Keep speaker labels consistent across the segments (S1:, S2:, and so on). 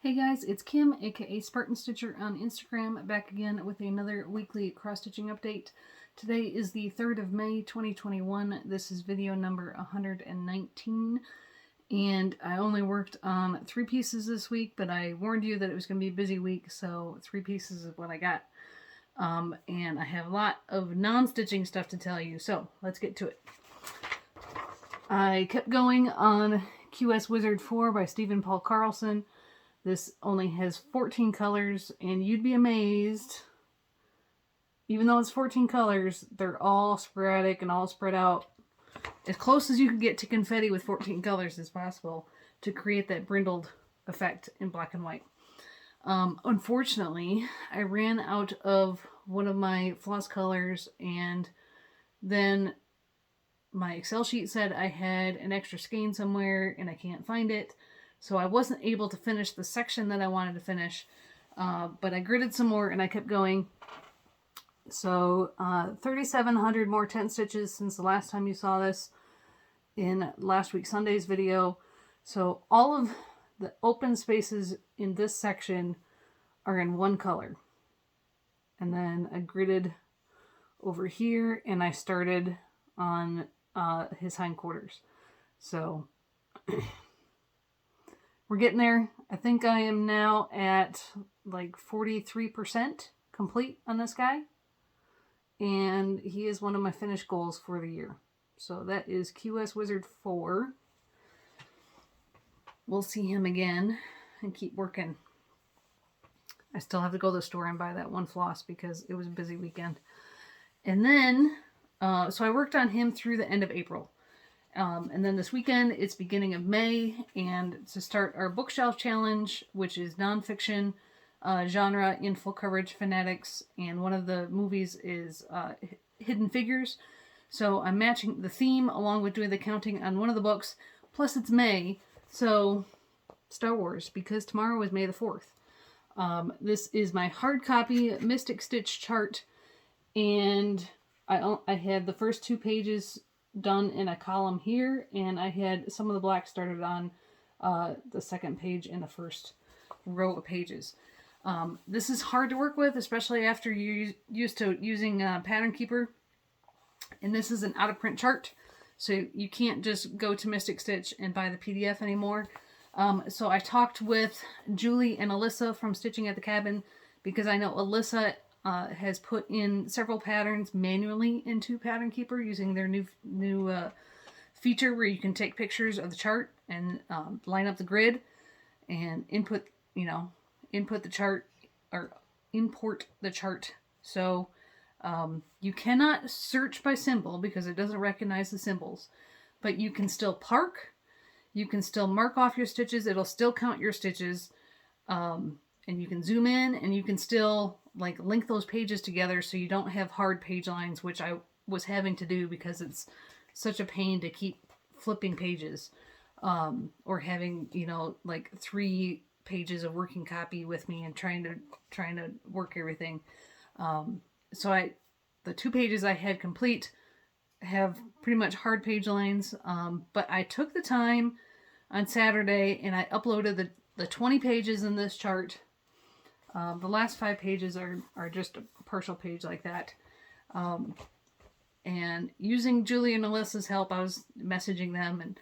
S1: Hey guys, it's Kim, aka Spartan Stitcher on Instagram, back again with another weekly cross-stitching update. Today is the 3rd of May, 2021. This is video number 119, and I only worked on 3 pieces this week, but I warned you that it was going to be a busy week, so 3 pieces is what I got. And I have a lot of non-stitching stuff to tell you, so let's get to it. I kept going on QS Wizard 4 by Stephen Paul Carlson. This only has 14 colors, and you'd be amazed, even though it's 14 colors, they're all sporadic and all spread out as close as you can get to confetti with 14 colors as possible to create that brindled effect in black and white. Unfortunately, I ran out of one of my floss colors, and then my Excel sheet said I had an extra skein somewhere, and I can't find it. So I wasn't able to finish the section that I wanted to finish, but I gridded some more and I kept going. So 3,700 more tent stitches since the last time you saw this in last week Sunday's video. So all of the open spaces in this section are in one color. And then I gridded over here and I started on his hindquarters. So we're getting there. I think I am now at like 43% complete on this guy. And he is one of my finished goals for the year. So that is QS Wizard 4. We'll see him again and keep working. I still have to go to the store and buy that one floss because it was a busy weekend. And then, so I worked on him through the end of April. And then this weekend, it's beginning of May, and to start our bookshelf challenge, which is nonfiction genre in full coverage fanatics, and one of the movies is Hidden Figures. So I'm matching the theme along with doing the counting on one of the books, plus it's May, so Star Wars, because tomorrow is May the 4th. This is my hard copy Mystic Stitch chart, and I had the first 2 pages done in a column here, and I had some of the black started on the second page in the first row of pages. This is hard to work with, especially after you're used to using Pattern Keeper, and this is an out-of-print chart, so you can't just go to Mystic Stitch and buy the PDF anymore. So I talked with Julie and Alyssa from Stitching at the Cabin, because I know Alyssa has put in several patterns manually into Pattern Keeper using their new feature where you can take pictures of the chart and line up the grid and input the chart or import the chart. So you cannot search by symbol because it doesn't recognize the symbols, but you can still park, you can still mark off your stitches, it'll still count your stitches, and you can zoom in, and you can still like link those pages together so you don't have hard page lines, which I was having to do because it's such a pain to keep flipping pages, or having, like 3 pages of working copy with me and trying to work everything. So the 2 pages I had complete have pretty much hard page lines, but I took the time on Saturday and I uploaded the 20 pages in this chart. The last 5 pages are just a partial page like that. And using Julie and Alyssa's help, I was messaging them, and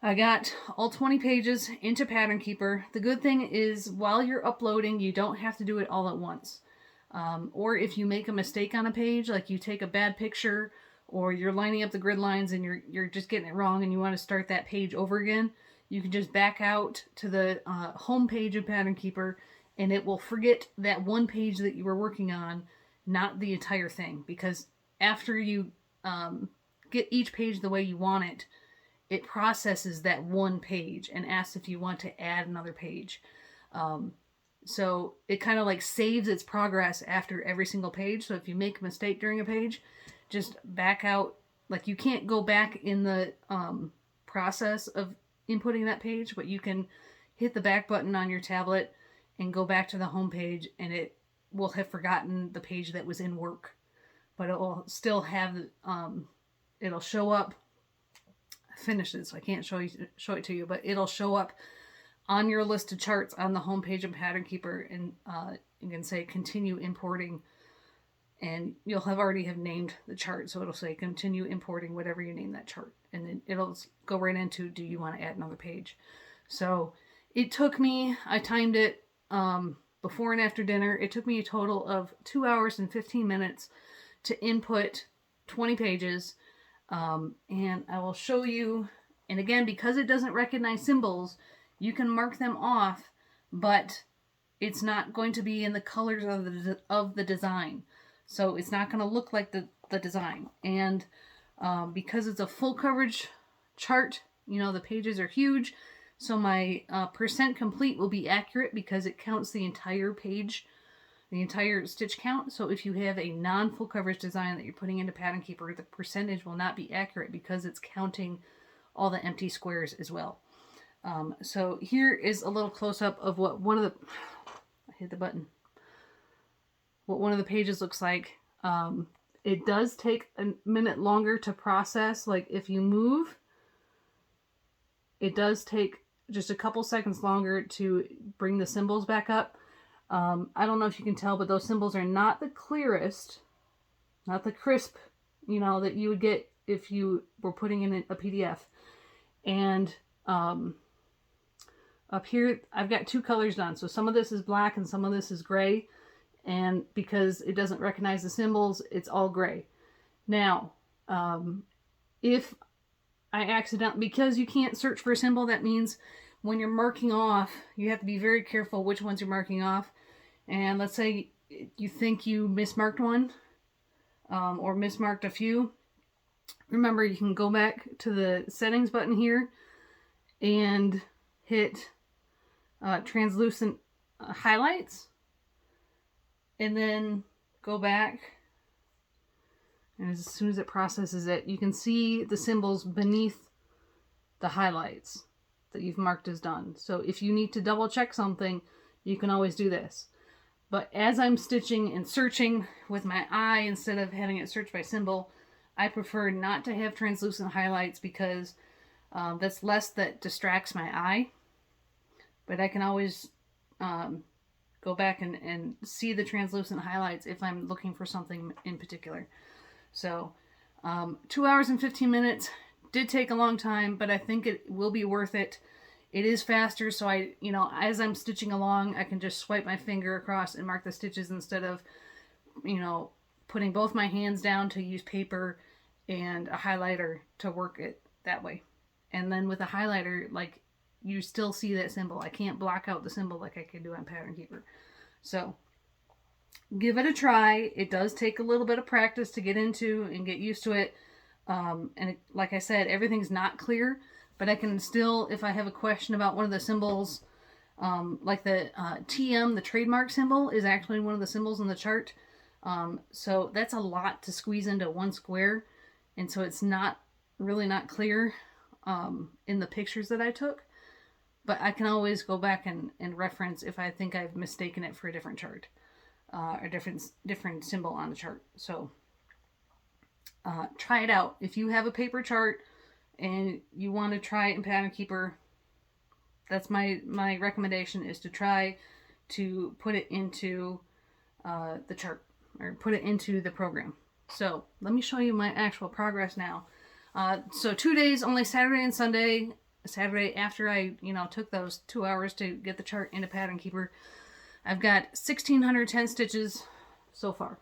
S1: I got all 20 pages into Pattern Keeper. The good thing is, while you're uploading, you don't have to do it all at once. Or if you make a mistake on a page, like you take a bad picture, or you're lining up the grid lines and you're just getting it wrong and you want to start that page over again, you can just back out to the home page of Pattern Keeper, and it will forget that one page that you were working on, not the entire thing. Because after you get each page the way you want it, it processes that one page and asks if you want to add another page. So it kind of like saves its progress after every single page. So if you make a mistake during a page, just back out. Like, you can't go back in the process of inputting that page, but you can hit the back button on your tablet and go back to the home page, and it will have forgotten the page that was in work, but it will still have it'll show up. I finished it, so I can't show it to you, but it'll show up on your list of charts on the homepage of Pattern Keeper, and you can say continue importing, and you'll have already have named the chart, so it'll say continue importing whatever you name that chart, and then it'll go right into, do you want to add another page? So it took me, I timed it before and after dinner, it took me a total of 2 hours and 15 minutes to input 20 pages, and I will show you. And again, because it doesn't recognize symbols, you can mark them off, but it's not going to be in the colors of the design. So it's not going to look like the design. And because it's a full coverage chart, you know, the pages are huge. So my percent complete will be accurate because it counts the entire page, the entire stitch count. So if you have a non-full coverage design that you're putting into Pattern Keeper, the percentage will not be accurate because it's counting all the empty squares as well. So here is a little close-up of what one of the, I hit the button, what one of the pages looks like. It does take a minute longer to process. Like if you move, it does take just a couple seconds longer to bring the symbols back up. I don't know if you can tell, but those symbols are not the clearest, not the crisp, you know, that you would get if you were putting in a PDF. And up here, I've got two colors done. So some of this is black and some of this is gray. And because it doesn't recognize the symbols, it's all gray. Now, if I accidentally, because you can't search for a symbol, that means when you're marking off, you have to be very careful which ones you're marking off. And let's say you think you mismarked one, or mismarked a few. Remember, you can go back to the settings button here and hit translucent highlights, and then go back, and as soon as it processes it, you can see the symbols beneath the highlights that you've marked as done. So if you need to double check something, you can always do this. But as I'm stitching and searching with my eye instead of having it search by symbol, I prefer not to have translucent highlights because that's less that distracts my eye. But I can always go back and see the translucent highlights if I'm looking for something in particular. So 2 hours and 15 minutes did take a long time, but I think it will be worth it. It is faster, so I, you know, as I'm stitching along, I can just swipe my finger across and mark the stitches instead of, you know, putting both my hands down to use paper and a highlighter to work it that way. And then with a highlighter, like, you still see that symbol. I can't block out the symbol like I can do on Pattern Keeper. So give it a try. It does take a little bit of practice to get into and get used to it. Like I said, everything's not clear, but I can still, if I have a question about one of the symbols, like the TM, the trademark symbol, is actually one of the symbols in the chart. So that's a lot to squeeze into one square. And so it's not really not clear in the pictures that I took. But I can always go back and reference if I think I've mistaken it for a different chart, or different symbol on the chart. So try it out. If you have a paper chart and you want to try it in Pattern Keeper, that's my recommendation, is to try to put it into the chart, or put it into the program. So let me show you my actual progress now. So 2 days, only Saturday and Sunday. Saturday after I, you know, took those 2 hours to get the chart into Pattern Keeper, I've got 1,610 stitches so far.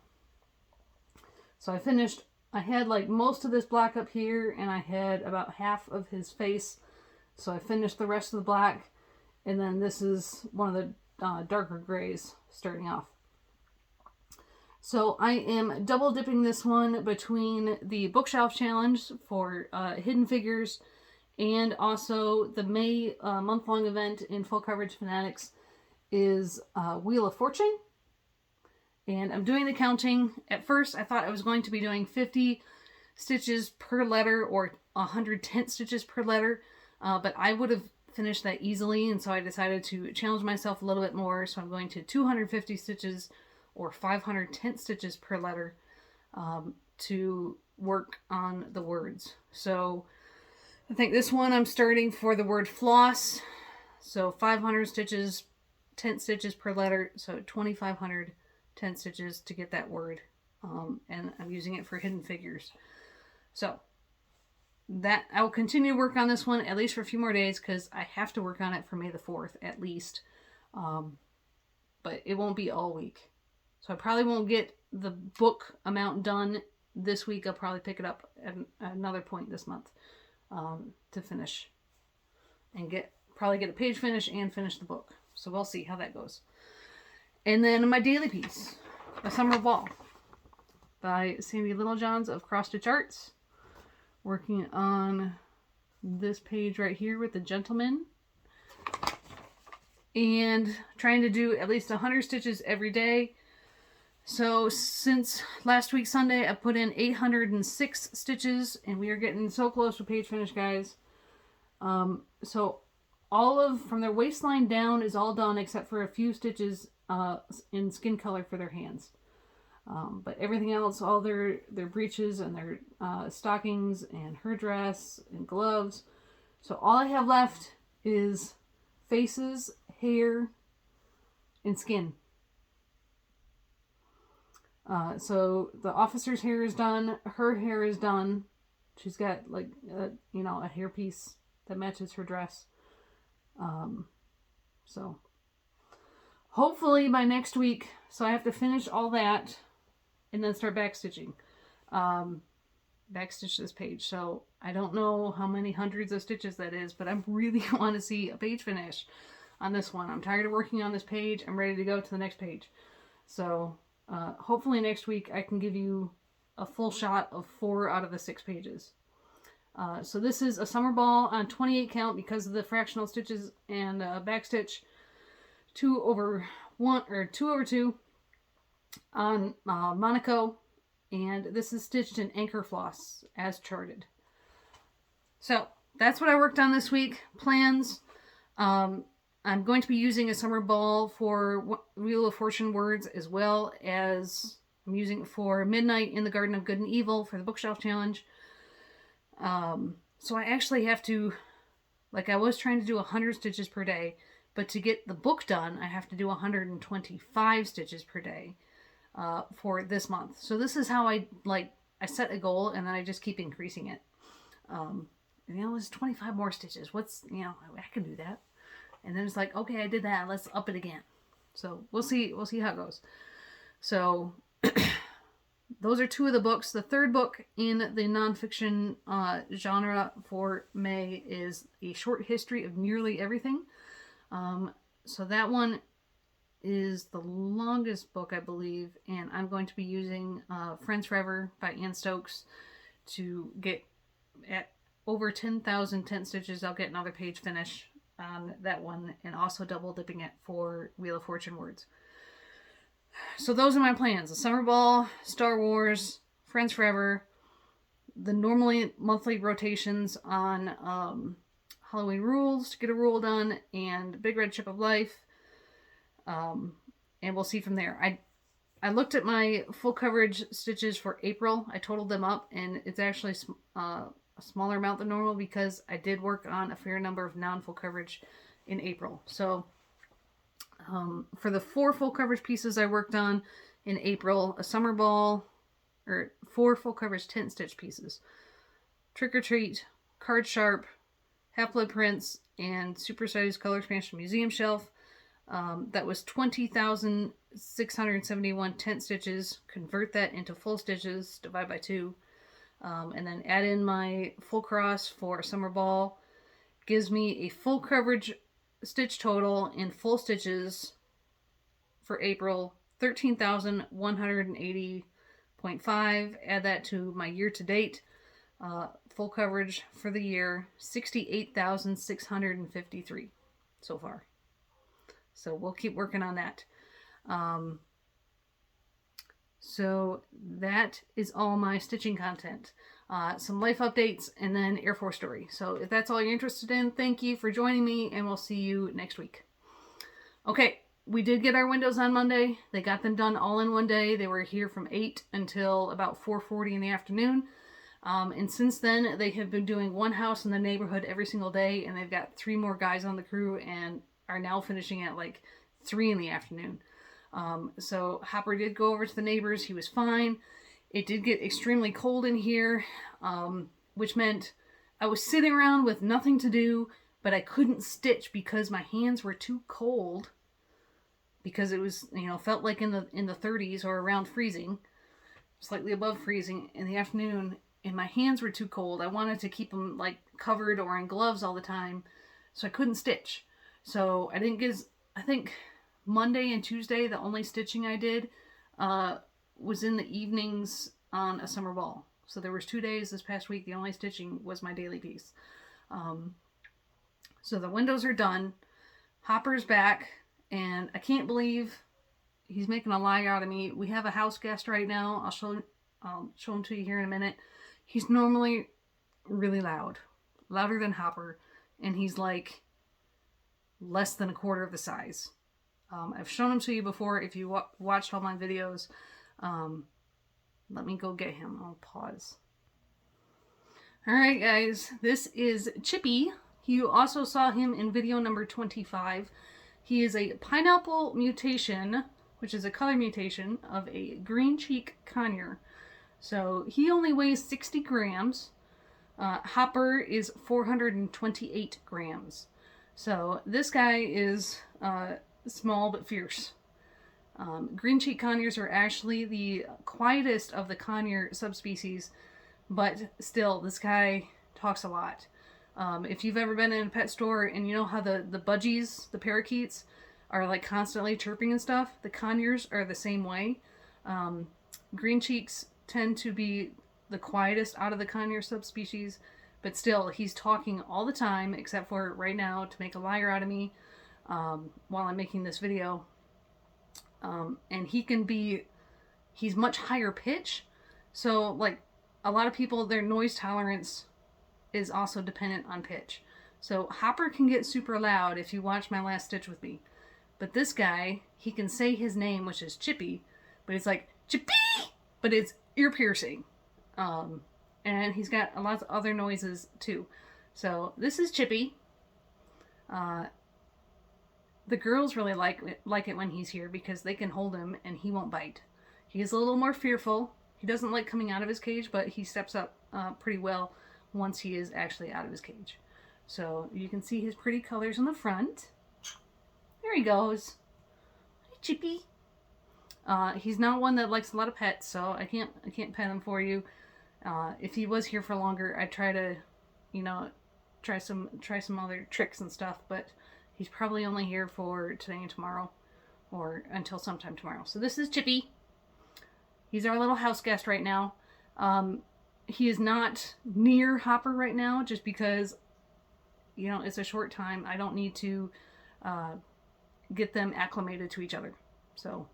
S1: So I finished, I had like most of this black up here, and I had about half of his face. So I finished the rest of the black, and then this is one of the darker grays starting off. So I am double dipping this one between the bookshelf challenge for Hidden Figures, and also the May month-long event in Full Coverage Fanatics is Wheel of Fortune. And I'm doing the counting. At first, I thought I was going to be doing 50 stitches per letter or 110 stitches per letter, but I would have finished that easily, and so I decided to challenge myself a little bit more. So I'm going to 250 stitches or 510 stitches per letter to work on the words. So I think this one I'm starting for the word floss. So 500 stitches, 10 stitches per letter. So 2,500 10 stitches to get that word. And I'm using it for Hidden Figures. So that I will continue to work on this one at least for a few more days because I have to work on it for May the 4th at least. But it won't be all week. So I probably won't get the book amount done this week. I'll probably pick it up at another point this month to finish and probably get a page finish and finish the book. So we'll see how that goes. And then my daily piece, A Summer Ball by Sandy Littlejohns of Cross Stitch Arts. Working on this page right here with the gentleman. And trying to do at least 100 stitches every day. So since last week Sunday, I put in 806 stitches, and we are getting so close to page finish, guys. So all from their waistline down is all done except for a few stitches in skin color for their hands. But everything else, all their breeches and their stockings and her dress and gloves. So all I have left is faces, hair, and skin. So the officer's hair is done. Her hair is done. She's got like a hairpiece that matches her dress. So hopefully by next week. So I have to finish all that and then start backstitching. Backstitch this page. So I don't know how many hundreds of stitches that is, but I really want to see a page finish on this one. I'm tired of working on this page. I'm ready to go to the next page. So hopefully next week I can give you a full shot of 4 out of the 6 pages. So this is a summer ball on 28 count because of the fractional stitches and backstitch 2/1 or 2/2 on Monaco, and this is stitched in anchor floss as charted. So that's what I worked on this week. Plans. I'm going to be using a summer ball for Wheel of Fortune words, as well as I'm using it for Midnight in the Garden of Good and Evil for the bookshelf challenge. So I actually have to, like, I was trying to do 100 stitches per day, but to get the book done, I have to do 125 stitches per day for this month. So this is how I set a goal, and then I just keep increasing it. It's 25 more stitches. I can do that. And then it's like, okay, I did that. Let's up it again. So we'll see how it goes. So those are 2 of the books. The third book in the nonfiction genre for May is A Short History of Nearly Everything. So that one is the longest book, I believe, and I'm going to be using Friends Forever by Anne Stokes to get at over 10,000 10 stitches. I'll get another page finish on that one, and also double dipping it for Wheel of Fortune words. So those are my plans: a summer ball, Star Wars, Friends Forever, the normally monthly rotations on Halloween Rules to get a rule done, and Big Red Chip of Life. And we'll see from there. I looked at my full coverage stitches for April. I totaled them up, and it's actually a smaller amount than normal because I did work on a fair number of non-full coverage in April. So for the 4 full coverage pieces I worked on in April, a summer ball, or 4 full coverage 10 stitch pieces, Trick or Treat, Card Sharp, Half Blood Prince, and Super Size Color Expansion Museum Shelf. That was 20,671 10 stitches. Convert that into full stitches, divide by 2. And then add in my full cross for summer ball. Gives me a full coverage stitch total in full stitches for April, 13,180.5. Add that to my year to date full coverage for the year, 68,653 so far. So we'll keep working on that. So that is all my stitching content. Some life updates, and then Air Force story. So if that's all you're interested in, thank you for joining me, and we'll see you next week. Okay, we did get our windows on Monday. They got them done all in one day. They were here from 8 until about 4:40 in the afternoon. And since then, they have been doing one house in the neighborhood every single day, and they've got 3 more guys on the crew and are now finishing at like 3 in the afternoon. So Hopper did go over to the neighbors. He was fine. It did get extremely cold in here, which meant I was sitting around with nothing to do, but I couldn't stitch because my hands were too cold, because it was, felt like in the 30s or around freezing, slightly above freezing in the afternoon, and my hands were too cold. I wanted to keep them like covered or in gloves all the time, so I couldn't stitch. So I didn't get, I think Monday and Tuesday, the only stitching I did was in the evenings on a summer ball. So there was 2 days this past week. The only stitching was my daily piece. So the windows are done. Hopper's back, and I can't believe he's making a lie out of me. We have a house guest right now. I'll show him to you here in a minute. He's normally really loud, louder than Hopper, and he's like less than a quarter of the size. I've shown him to you before if you watched all my videos. Let me go get him. I'll pause. Alright guys, this is Chippy. You also saw him in video number 25. He is a pineapple mutation, which is a color mutation of a green cheek conure. So he only weighs 60 grams. Hopper is 428 grams. So this guy is small but fierce. Green cheek conures are actually the quietest of the conure subspecies, but still, this guy talks a lot. If you've ever been in a pet store and you know how the budgies, the parakeets, are like constantly chirping and stuff, the conures are the same way. Green cheeks tend to be the quietest out of the conure subspecies, but still, he's talking all the time, except for right now to make a liar out of me while I'm making this video. And he's much higher pitch, so like a lot of people, their noise tolerance is also dependent on pitch. So Hopper can get super loud if you watch my last stitch with me. But this guy, he can say his name, which is Chippy, but it's like, Chippy! But it's ear piercing. And he's got lots of other noises too. So this is Chippy. The girls really like it when he's here because they can hold him and he won't bite. He's a little more fearful. He doesn't like coming out of his cage, but he steps up pretty well once he is actually out of his cage. So you can see his pretty colors on the front. There he goes. Hi, Chippy. He's not one that likes a lot of pets, so I can't pet him for you. If he was here for longer, I'd try to, try some other tricks and stuff, but he's probably only here for today and tomorrow, or until sometime tomorrow. So this is Chippy. He's our little house guest right now. He is not near Hopper right now, just because, it's a short time. I don't need to get them acclimated to each other. So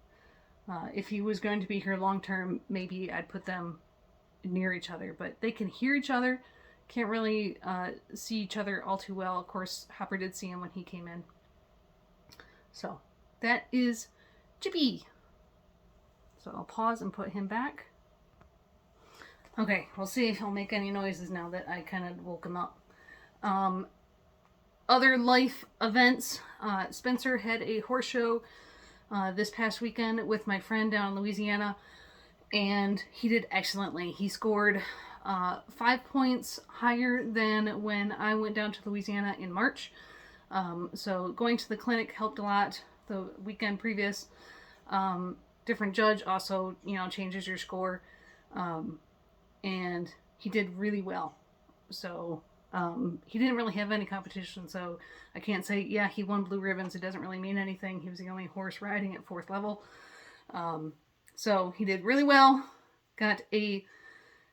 S1: if he was going to be here long term, maybe I'd put them near each other. But they can hear each other. Can't really see each other all too well. Of course, Hopper did see him when he came in. So that is Chippy. So I'll pause and put him back. Okay, we'll see if he'll make any noises now that I kind of woke him up. Other life events. Spencer had a horse show this past weekend with my friend down in Louisiana, and he did excellently. He scored 5 points higher than when I went down to Louisiana in March. So going to the clinic helped a lot the weekend previous. Different judge also, changes your score. And he did really well. So he didn't really have any competition, so I can't say, yeah, he won blue ribbons. It doesn't really mean anything. He was the only horse riding at 4th level. So he did really well. Got a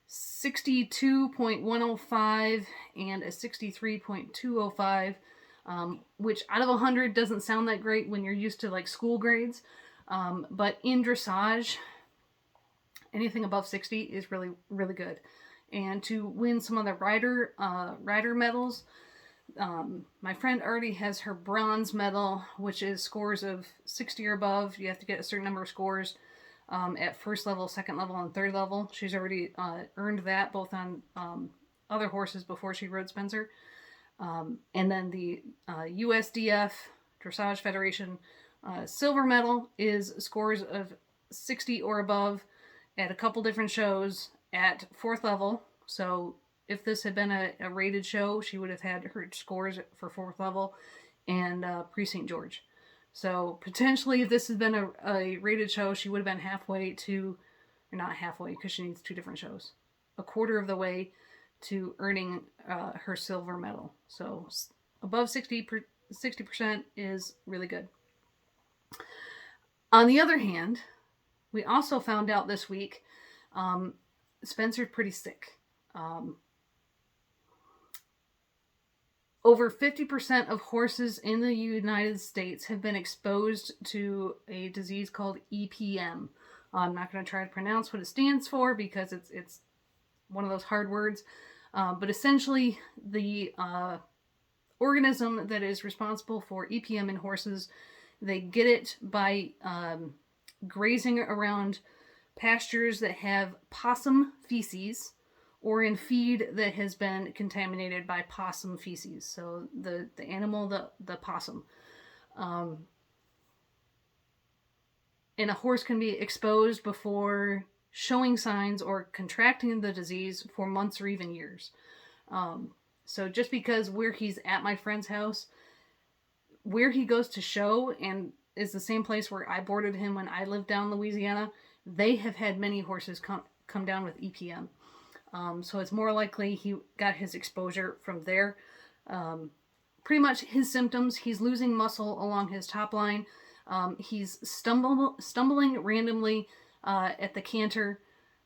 S1: 62.105 and a 63.205, which out of 100 doesn't sound that great when you're used to like school grades. But in dressage, anything above 60 is really, really good. And to win some of the rider medals, my friend already has her bronze medal, which is scores of 60 or above. You have to get a certain number of scores. at first level, second level, and third level. She's already earned that both on other horses before she rode Spencer. And then the USDF Dressage Federation silver medal is scores of 60 or above at a couple different shows at fourth level. So if this had been a rated show, she would have had her scores for fourth level and Precinct George. So potentially, if this had been a rated show, she would have been halfway to, or not halfway because she needs two different shows, a quarter of the way to earning her silver medal. So above 60% is really good. On the other hand, we also found out this week Spencer's pretty sick. Over 50% of horses in the United States have been exposed to a disease called EPM. I'm not going to try to pronounce what it stands for because it's one of those hard words. But essentially, the organism that is responsible for EPM in horses, they get it by grazing around pastures that have possum feces or in feed that has been contaminated by possum feces. So the animal, the possum. And a horse can be exposed before showing signs or contracting the disease for months or even years. So just because where he's at my friend's house, where he goes to show and is the same place where I boarded him when I lived down in Louisiana, they have had many horses come down with EPM. So it's more likely he got his exposure from there. Pretty much his symptoms, he's losing muscle along his top line. He's stumbling randomly at the canter,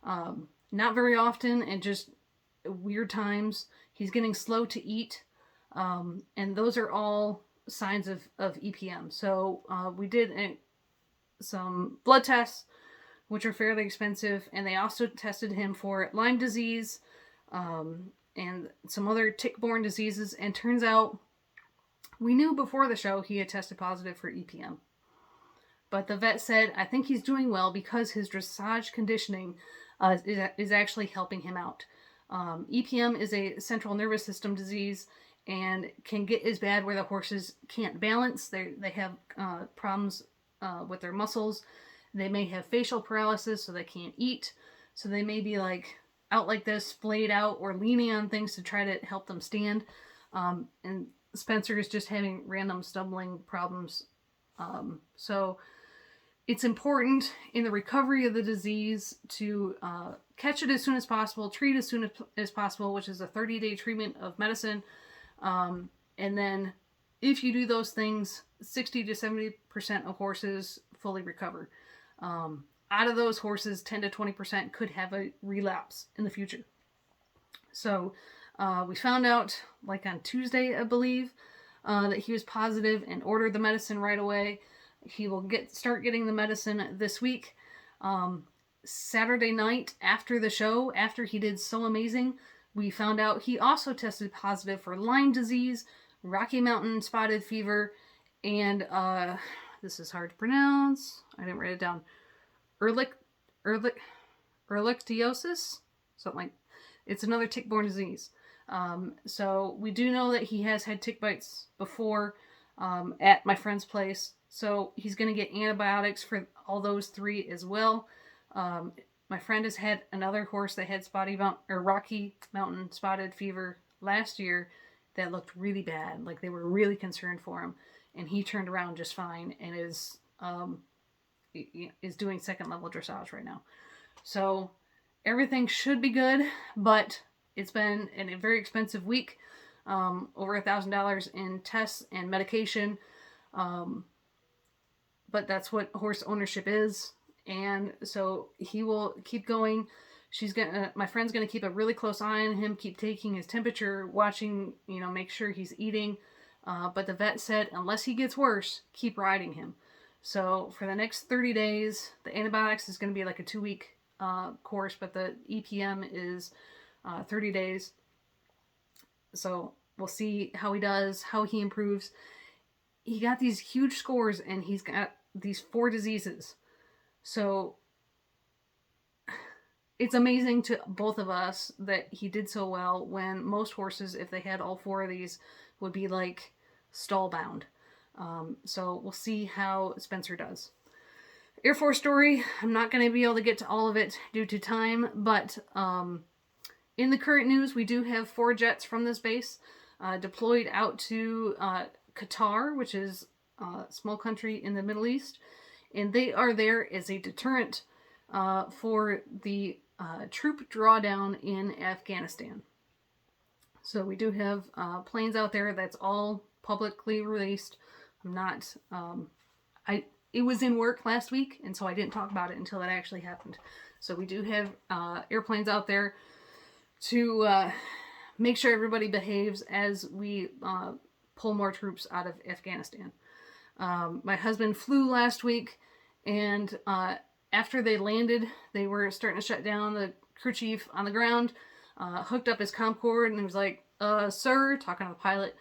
S1: not very often, and just weird times. He's getting slow to eat, and those are all signs of EPM. So we did some blood tests, which are fairly expensive, and they also tested him for Lyme disease and some other tick-borne diseases, and turns out we knew before the show he had tested positive for EPM. But the vet said, I think he's doing well because his dressage conditioning is actually helping him out. EPM is a central nervous system disease and can get as bad where the horses can't balance. They have problems with their muscles. They may have facial paralysis, so they can't eat. So they may be like out like this, splayed out, or leaning on things to try to help them stand. And Spencer is just having random stumbling problems. So it's important in the recovery of the disease to catch it as soon as possible, treat as soon as possible, which is a 30-day treatment of medicine. And then if you do those things, 60 to 70% of horses fully recover. Out of those horses, 10 to 20% could have a relapse in the future. So we found out, like on Tuesday, I believe, that he was positive and ordered the medicine right away. He will start getting the medicine this week. Saturday night after the show, after he did so amazing, we found out he also tested positive for Lyme disease, Rocky Mountain spotted fever, and this is hard to pronounce. I didn't write it down. Ehrlichiosis? Something like. It's another tick-borne disease. So we do know that he has had tick bites before at my friend's place. So he's going to get antibiotics for all those three as well. My friend has had another horse that had Rocky Mountain spotted fever last year that looked really bad. Like they were really concerned for him. And he turned around just fine and is doing second level dressage right now. So everything should be good, but it's been a very expensive week. Over $1,000 in tests and medication. But that's what horse ownership is. And so he will keep going. My friend's going to keep a really close eye on him, keep taking his temperature, watching, make sure he's eating. But the vet said, unless he gets worse, keep riding him. So for the next 30 days, the antibiotics is going to be like a 2-week course, but the EPM is 30 days. So we'll see how he does, how he improves. He got these huge scores and he's got these 4 diseases. So it's amazing to both of us that he did so well when most horses, if they had all 4 of these, would be like stall bound. So we'll see how Spencer does. Air Force story, I'm not going to be able to get to all of it due to time, but in the current news, we do have 4 jets from this base deployed out to Qatar, which is a small country in the Middle East, and they are there as a deterrent for the troop drawdown in Afghanistan. So we do have planes out there. That's all publicly released. I'm not. It was in work last week, and so I didn't talk about it until it actually happened. So we do have airplanes out there to make sure everybody behaves as we pull more troops out of Afghanistan. My husband flew last week, and after they landed, they were starting to shut down. The crew chief on the ground hooked up his comm cord, and he was like, "Sir," talking to the pilot,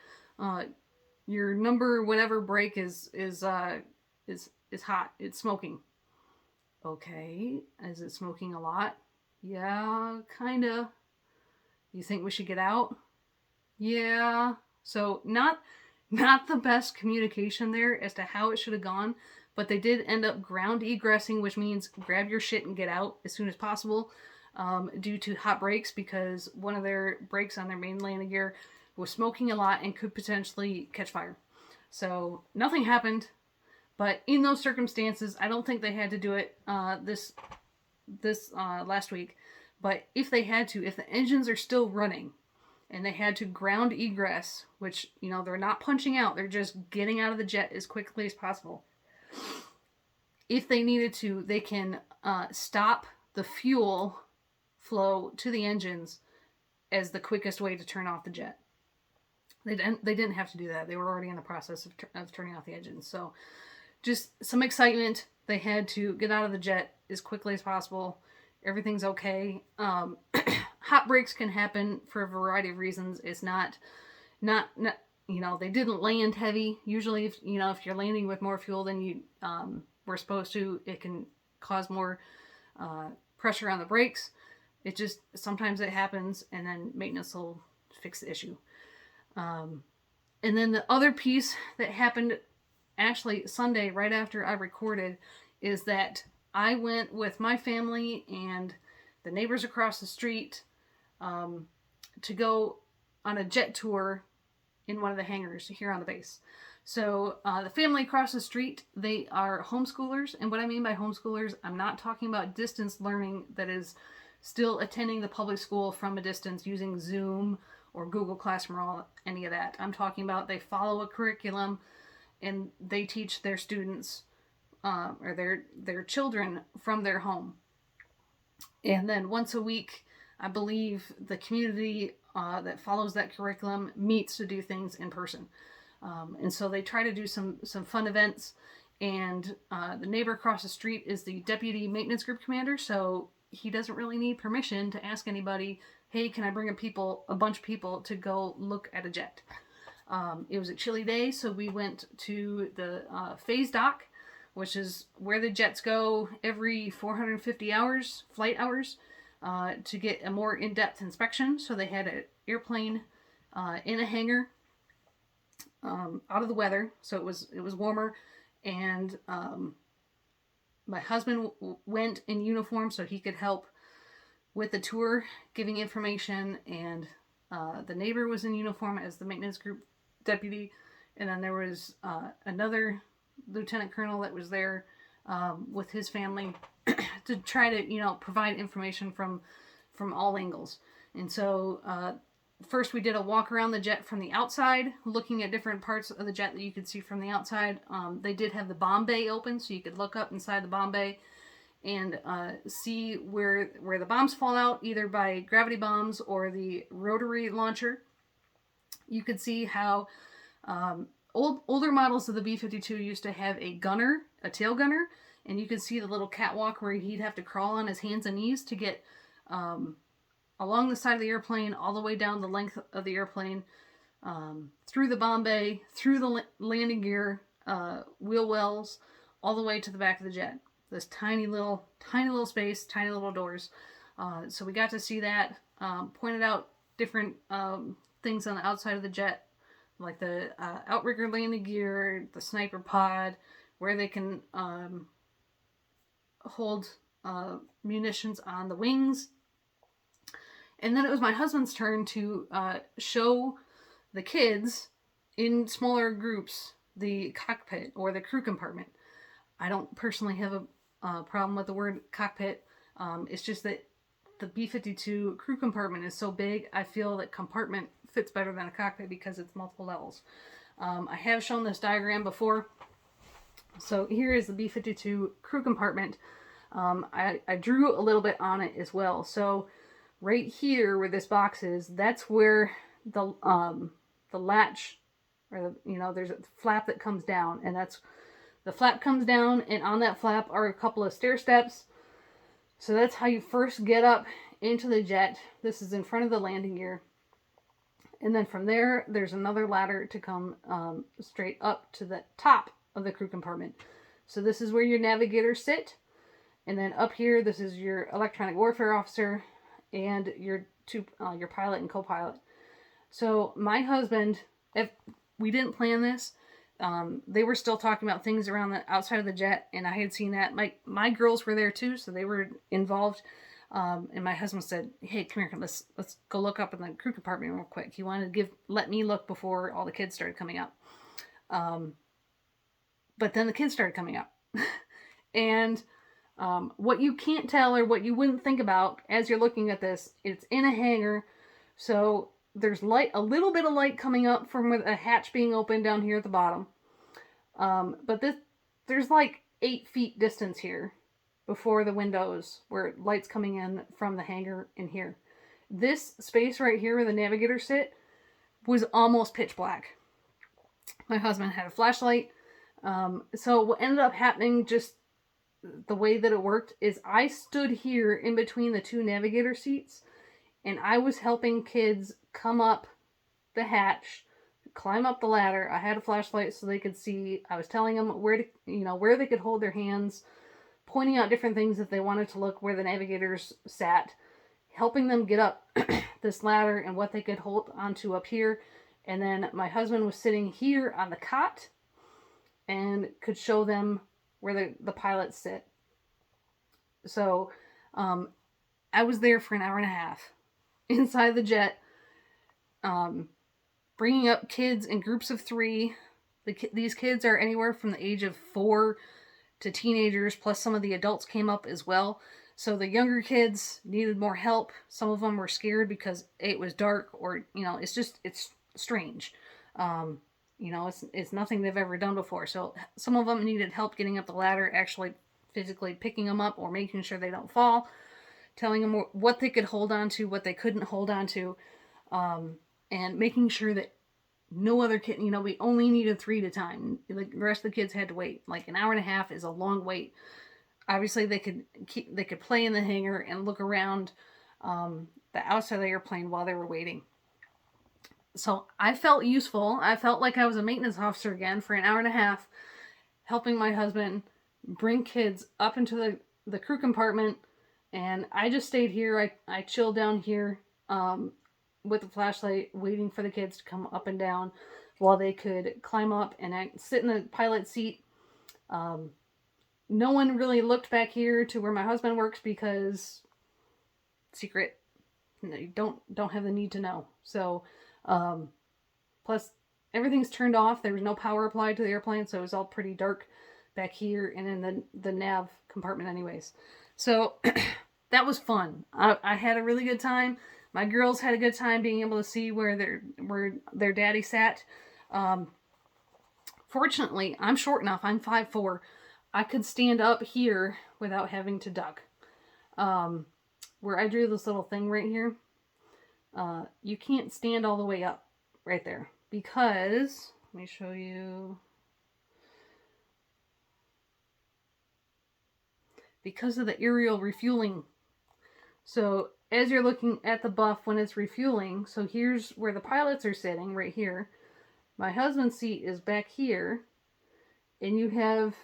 S1: "your number whatever break is hot. It's smoking." "Okay. Is it smoking a lot?" "Yeah, kinda." "You think we should get out?" "Yeah." So not the best communication there as to how it should have gone, but they did end up ground egressing, which means grab your shit and get out as soon as possible, due to hot brakes, because one of their brakes on their main landing gear was smoking a lot and could potentially catch fire. So nothing happened, but in those circumstances, I don't think they had to do it this last week. But if they had to, if the engines are still running and they had to ground egress, which, they're not punching out, they're just getting out of the jet as quickly as possible. If they needed to, they can stop the fuel flow to the engines as the quickest way to turn off the jet. They didn't have to do that. They were already in the process of turning off the engines. So just some excitement. They had to get out of the jet as quickly as possible. Everything's okay. Hot brakes can happen for a variety of reasons. It's not they didn't land heavy. Usually, if you're landing with more fuel than you were supposed to, it can cause more pressure on the brakes. It just, sometimes it happens, and then maintenance will fix the issue. And then the other piece that happened actually Sunday, right after I recorded, is that I went with my family and the neighbors across the street to go on a jet tour in one of the hangars here on the base. So the family across the street, they are homeschoolers. And what I mean by homeschoolers, I'm not talking about distance learning that is still attending the public school from a distance using Zoom or Google Classroom or any of that. I'm talking about they follow a curriculum and they teach their students or their children from their home. And then once a week, I believe the community that follows that curriculum meets to do things in person. And so they try to do some fun events. And the neighbor across the street is the deputy maintenance group commander, so he doesn't really need permission to ask anybody, "Hey, can I bring a bunch of people to go look at a jet?" It was a chilly day, so we went to the phase dock, which is where the jets go every 450 flight hours, to get a more in-depth inspection. So they had an airplane in a hangar out of the weather, so it was warmer, and my husband went in uniform so he could help with the tour, giving information, and the neighbor was in uniform as the maintenance group deputy, and then there was another lieutenant colonel that was there with his family to try to provide information from all angles. And so first we did a walk around the jet from the outside, looking at different parts of the jet that you could see from the outside. They did have the bomb bay open, so you could look up inside the bomb bay and see where the bombs fall out, either by gravity bombs or the rotary launcher. You could see how older models of the B-52 used to have a tail gunner, and you could see the little catwalk where he'd have to crawl on his hands and knees to get along the side of the airplane, all the way down the length of the airplane, through the bomb bay, through the landing gear, wheel wells, all the way to the back of the jet. This tiny little space, tiny little doors. So we got to see that. Pointed out different things on the outside of the jet, like the outrigger landing gear, the sniper pod, where they can hold munitions on the wings. And then it was my husband's turn to show the kids in smaller groups the cockpit or the crew compartment. I don't personally have a problem with the word cockpit. It's just that the B-52 crew compartment is so big, I feel that compartment fits better than a cockpit because it's multiple levels. I have shown this diagram before. So here is the B-52 crew compartment. I drew a little bit on it as well. So right here where this box is, that's where the latch, or there's a flap that comes down, and that's the flap comes down, and on that flap are a couple of stair steps. So that's how you first get up into the jet. This is in front of the landing gear. And then from there, there's another ladder to come straight up to the top of the crew compartment. So this is where your navigators sit. And then up here, this is your electronic warfare officer and your pilot and co-pilot. So my husband, if we didn't plan this, they were still talking about things around the outside of the jet, and I had seen that. My girls were there too, so they were involved. And my husband said, "Hey, come here, let's go look up in the crew compartment real quick." He wanted to let me look before all the kids started coming up. But then the kids started coming up, and what you can't tell, or what you wouldn't think about as you're looking at this, it's in a hangar, so there's light, a little bit of light coming up from a hatch being open down here at the bottom. But there's like 8 feet distance here before the windows where light's coming in from the hangar in here. This space right here where the navigators sit was almost pitch black. My husband had a flashlight. So what ended up happening, just the way that it worked, is I stood here in between the 2 navigator seats, and I was helping kids come up the hatch, climb up the ladder. I had a flashlight so they could see. I was telling them where they could hold their hands, pointing out different things if they wanted to look where the navigators sat, helping them get up this ladder and what they could hold onto up here. And then my husband was sitting here on the cot and could show them where the pilots sit. So I was there for an hour and a half inside the jet, bringing up kids in groups of 3. These kids are anywhere from the age of 4 to teenagers, plus some of the adults came up as well. So the younger kids needed more help. Some of them were scared because it was dark, or it's strange. It's nothing they've ever done before. So some of them needed help getting up the ladder, actually physically picking them up or making sure they don't fall, telling them what they could hold on to, what they couldn't hold on to, and making sure that no other kid, we only needed 3 at a time. Like, the rest of the kids had to wait. Like, an hour and a half is a long wait. Obviously, they could play in the hangar and look around the outside of the airplane while they were waiting. So I felt useful. I felt like I was a maintenance officer again for an hour and a half, helping my husband bring kids up into the crew compartment. And I just stayed here. I chilled down here with the flashlight, waiting for the kids to come up and down while they could climb up and sit in the pilot seat. No one really looked back here to where my husband works because secret. You don't have the need to know. So, plus everything's turned off. There was no power applied to the airplane, so it was all pretty dark back here and in the nav compartment anyways. So that was fun. I had a really good time. My girls had a good time being able to see where their daddy sat. Fortunately, I'm short enough. I'm 5'4". I could stand up here without having to duck. Where I drew this little thing right here, you can't stand all the way up right there because, let me show you, because of the aerial refueling. So as you're looking at the buff when it's refueling, so here's where the pilots are sitting right here. My husband's seat is back here, and you have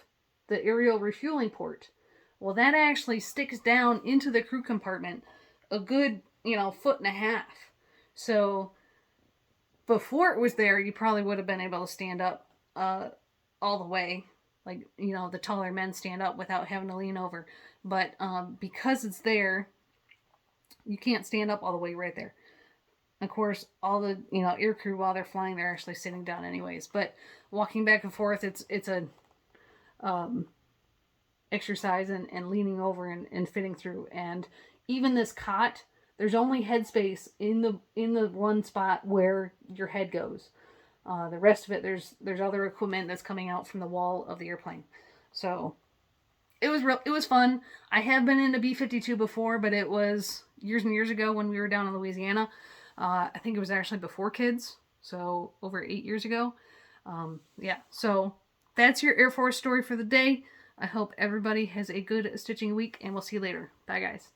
S1: the aerial refueling port. Well, that actually sticks down into the crew compartment. a good, you know, 1.5 feet. So before it was there, you probably would have been able to stand up all the way. Like, you know, the taller men stand up without having to lean over. But because it's there, you can't stand up all the way right there. Of course, all the, you know, air crew, while they're flying, they're actually sitting down anyways. But walking back and forth, it's a exercise and leaning over and fitting through. And even this cot, there's only headspace in the one spot where your head goes. The rest of it, there's other equipment that's coming out from the wall of the airplane. So it was fun. I have been into B-52 before, but it was years and years ago when we were down in Louisiana. I think it was actually before kids, so over 8 years ago. Yeah, so that's your Air Force story for the day. I hope everybody has a good stitching week, and we'll see you later. Bye, guys.